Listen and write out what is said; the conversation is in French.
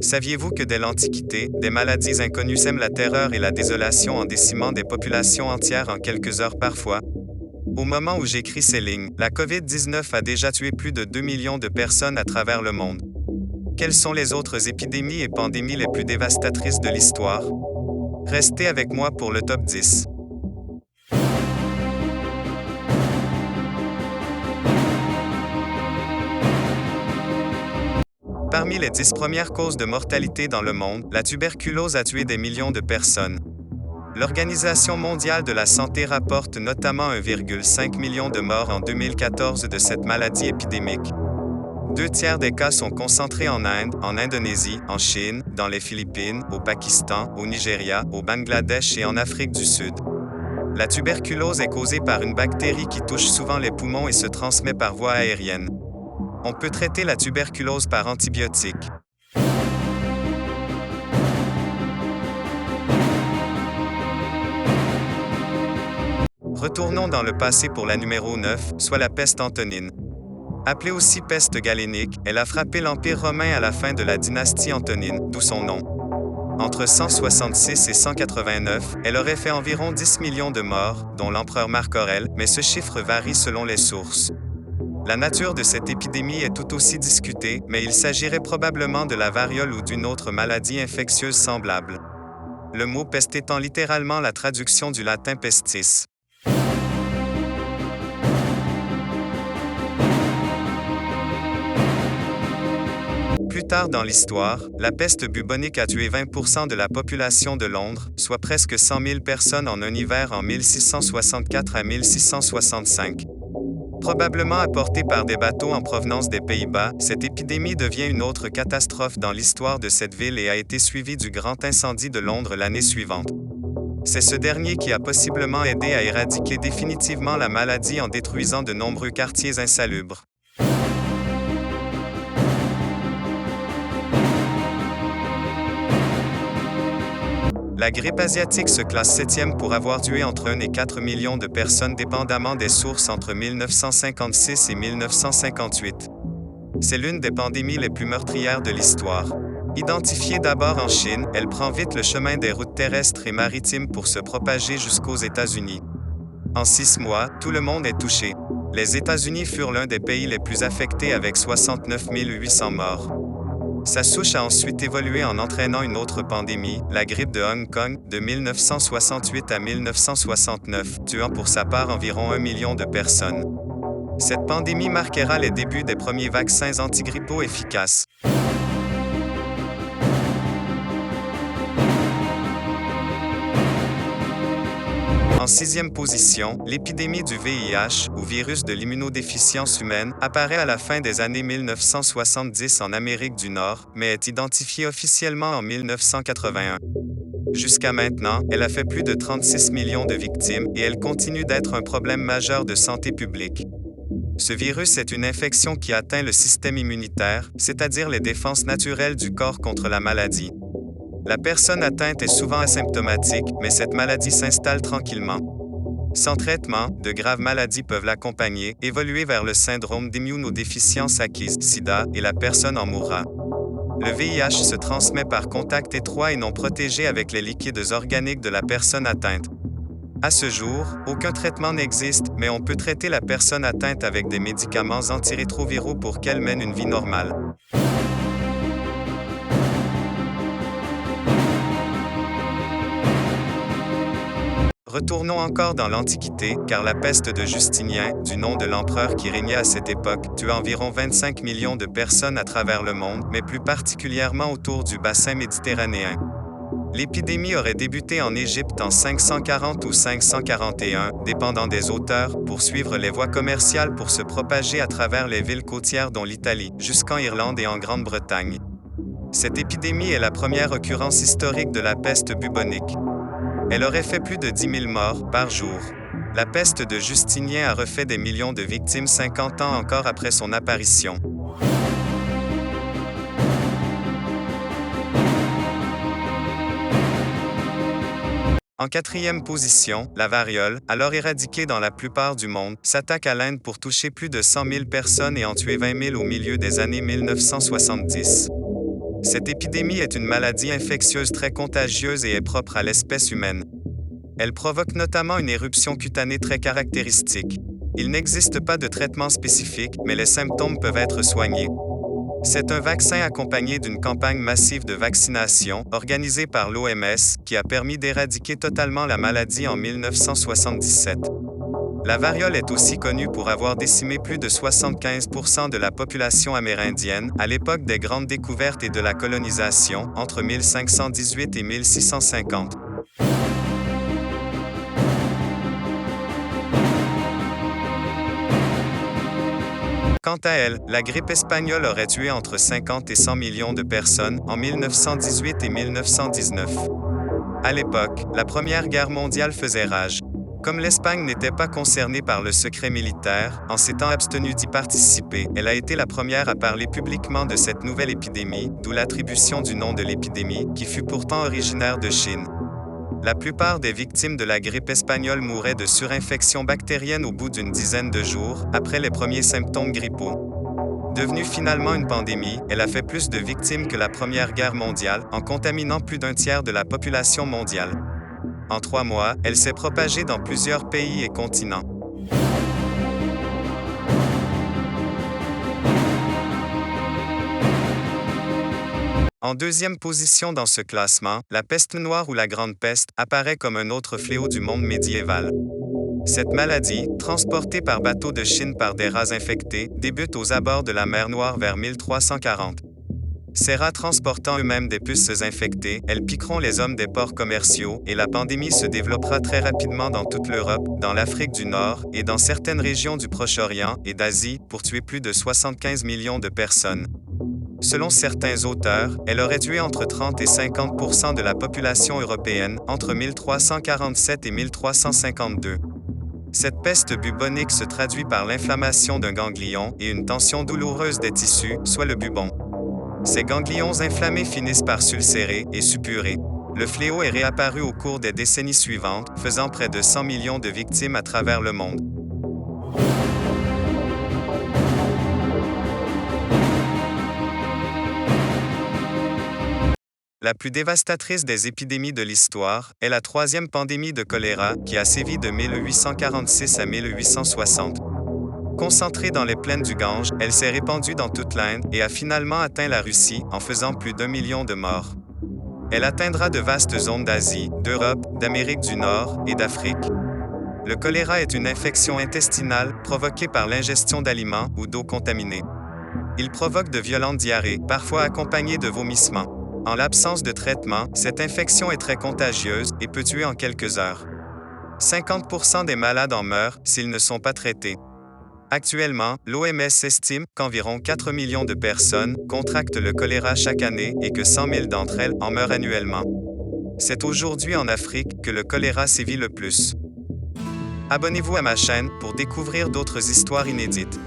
Saviez-vous que dès l'Antiquité, des maladies inconnues sèment la terreur et la désolation en décimant des populations entières en quelques heures parfois? Au moment où j'écris ces lignes, la COVID-19 a déjà tué plus de 2 millions de personnes à travers le monde. Quelles sont les autres épidémies et pandémies les plus dévastatrices de l'histoire? Restez avec moi pour le top 10. Parmi les 10 premières causes de mortalité dans le monde, la tuberculose a tué des millions de personnes. L'Organisation mondiale de la santé rapporte notamment 1,5 million de morts en 2014 de cette maladie épidémique. 2 tiers des cas sont concentrés en Inde, en Indonésie, en Chine, dans les Philippines, au Pakistan, au Nigeria, au Bangladesh et en Afrique du Sud. La tuberculose est causée par une bactérie qui touche souvent les poumons et se transmet par voie aérienne. On peut traiter la tuberculose par antibiotiques. Retournons dans le passé pour la numéro 9, soit la peste antonine. Appelée aussi peste galénique, elle a frappé l'Empire romain à la fin de la dynastie Antonine, d'où son nom. Entre 166 et 189, elle aurait fait environ 10 millions de morts, dont l'empereur Marc Aurèle, mais ce chiffre varie selon les sources. La nature de cette épidémie est tout aussi discutée, mais il s'agirait probablement de la variole ou d'une autre maladie infectieuse semblable. Le mot peste étant littéralement la traduction du latin pestis. Plus tard dans l'histoire, la peste bubonique a tué 20% de la population de Londres, soit presque 100 000 personnes en un hiver en 1664 à 1665. Probablement apportée par des bateaux en provenance des Pays-Bas, cette épidémie devient une autre catastrophe dans l'histoire de cette ville et a été suivie du grand incendie de Londres l'année suivante. C'est ce dernier qui a possiblement aidé à éradiquer définitivement la maladie en détruisant de nombreux quartiers insalubres. La grippe asiatique se classe 7e pour avoir tué entre 1 et 4 millions de personnes dépendamment des sources entre 1956 et 1958. C'est l'une des pandémies les plus meurtrières de l'histoire. Identifiée d'abord en Chine, elle prend vite le chemin des routes terrestres et maritimes pour se propager jusqu'aux États-Unis. En 6 mois, tout le monde est touché. Les États-Unis furent l'un des pays les plus affectés avec 69 800 morts. Sa souche a ensuite évolué en entraînant une autre pandémie, la grippe de Hong Kong, de 1968 à 1969, tuant pour sa part environ 1 million de personnes. Cette pandémie marquera les débuts des premiers vaccins antigrippaux efficaces. En 6e position, l'épidémie du VIH, ou virus de l'immunodéficience humaine, apparaît à la fin des années 1970 en Amérique du Nord, mais est identifiée officiellement en 1981. Jusqu'à maintenant, elle a fait plus de 36 millions de victimes et elle continue d'être un problème majeur de santé publique. Ce virus est une infection qui atteint le système immunitaire, c'est-à-dire les défenses naturelles du corps contre la maladie. La personne atteinte est souvent asymptomatique, mais cette maladie s'installe tranquillement. Sans traitement, de graves maladies peuvent l'accompagner, évoluer vers le syndrome d'immunodéficience acquise, SIDA, et la personne en mourra. Le VIH se transmet par contact étroit et non protégé avec les liquides organiques de la personne atteinte. À ce jour, aucun traitement n'existe, mais on peut traiter la personne atteinte avec des médicaments antirétroviraux pour qu'elle mène une vie normale. Retournons encore dans l'Antiquité, car la peste de Justinien, du nom de l'empereur qui régnait à cette époque, tua environ 25 millions de personnes à travers le monde, mais plus particulièrement autour du bassin méditerranéen. L'épidémie aurait débuté en Égypte en 540 ou 541, dépendant des auteurs, pour suivre les voies commerciales pour se propager à travers les villes côtières dont l'Italie, jusqu'en Irlande et en Grande-Bretagne. Cette épidémie est la première occurrence historique de la peste bubonique. Elle aurait fait plus de 10 000 morts par jour. La peste de Justinien a refait des millions de victimes 50 ans encore après son apparition. En 4e position, la variole, alors éradiquée dans la plupart du monde, s'attaque à l'Inde pour toucher plus de 100 000 personnes et en tuer 20 000 au milieu des années 1970. Cette épidémie est une maladie infectieuse très contagieuse et est propre à l'espèce humaine. Elle provoque notamment une éruption cutanée très caractéristique. Il n'existe pas de traitement spécifique, mais les symptômes peuvent être soignés. C'est un vaccin accompagné d'une campagne massive de vaccination, organisée par l'OMS, qui a permis d'éradiquer totalement la maladie en 1977. La variole est aussi connue pour avoir décimé plus de 75% de la population amérindienne à l'époque des grandes découvertes et de la colonisation, entre 1518 et 1650. Quant à elle, la grippe espagnole aurait tué entre 50 et 100 millions de personnes en 1918 et 1919. À l'époque, la Première Guerre mondiale faisait rage. Comme l'Espagne n'était pas concernée par le secret militaire, en s'étant abstenue d'y participer, elle a été la première à parler publiquement de cette nouvelle épidémie, d'où l'attribution du nom de l'épidémie, qui fut pourtant originaire de Chine. La plupart des victimes de la grippe espagnole mouraient de surinfection bactérienne au bout d'une dizaine de jours, après les premiers symptômes grippaux. Devenue finalement une pandémie, elle a fait plus de victimes que la Première Guerre mondiale, en contaminant plus d'un tiers de la population mondiale. En 3 mois, elle s'est propagée dans plusieurs pays et continents. En deuxième position dans ce classement, la peste noire ou la grande peste apparaît comme un autre fléau du monde médiéval. Cette maladie, transportée par bateau de Chine par des rats infectés, débute aux abords de la mer Noire vers 1340. Ces rats transportant eux-mêmes des puces infectées, elles piqueront les hommes des ports commerciaux, et la pandémie se développera très rapidement dans toute l'Europe, dans l'Afrique du Nord, et dans certaines régions du Proche-Orient et d'Asie, pour tuer plus de 75 millions de personnes. Selon certains auteurs, elle aurait tué entre 30 et 50% de la population européenne, entre 1347 et 1352. Cette peste bubonique se traduit par l'inflammation d'un ganglion et une tension douloureuse des tissus, soit le bubon. Ces ganglions inflammés finissent par s'ulcérer et suppurer. Le fléau est réapparu au cours des décennies suivantes, faisant près de 100 millions de victimes à travers le monde. La plus dévastatrice des épidémies de l'histoire est la troisième pandémie de choléra qui a sévi de 1846 à 1860. Concentrée dans les plaines du Gange, elle s'est répandue dans toute l'Inde et a finalement atteint la Russie en faisant plus d'1 million de morts. Elle atteindra de vastes zones d'Asie, d'Europe, d'Amérique du Nord et d'Afrique. Le choléra est une infection intestinale provoquée par l'ingestion d'aliments ou d'eau contaminée. Il provoque de violentes diarrhées, parfois accompagnées de vomissements. En l'absence de traitement, cette infection est très contagieuse et peut tuer en quelques heures. 50% des malades en meurent s'ils ne sont pas traités. Actuellement, l'OMS estime qu'environ 4 millions de personnes contractent le choléra chaque année et que 100 000 d'entre elles en meurent annuellement. C'est aujourd'hui en Afrique que le choléra sévit le plus. Abonnez-vous à ma chaîne pour découvrir d'autres histoires inédites.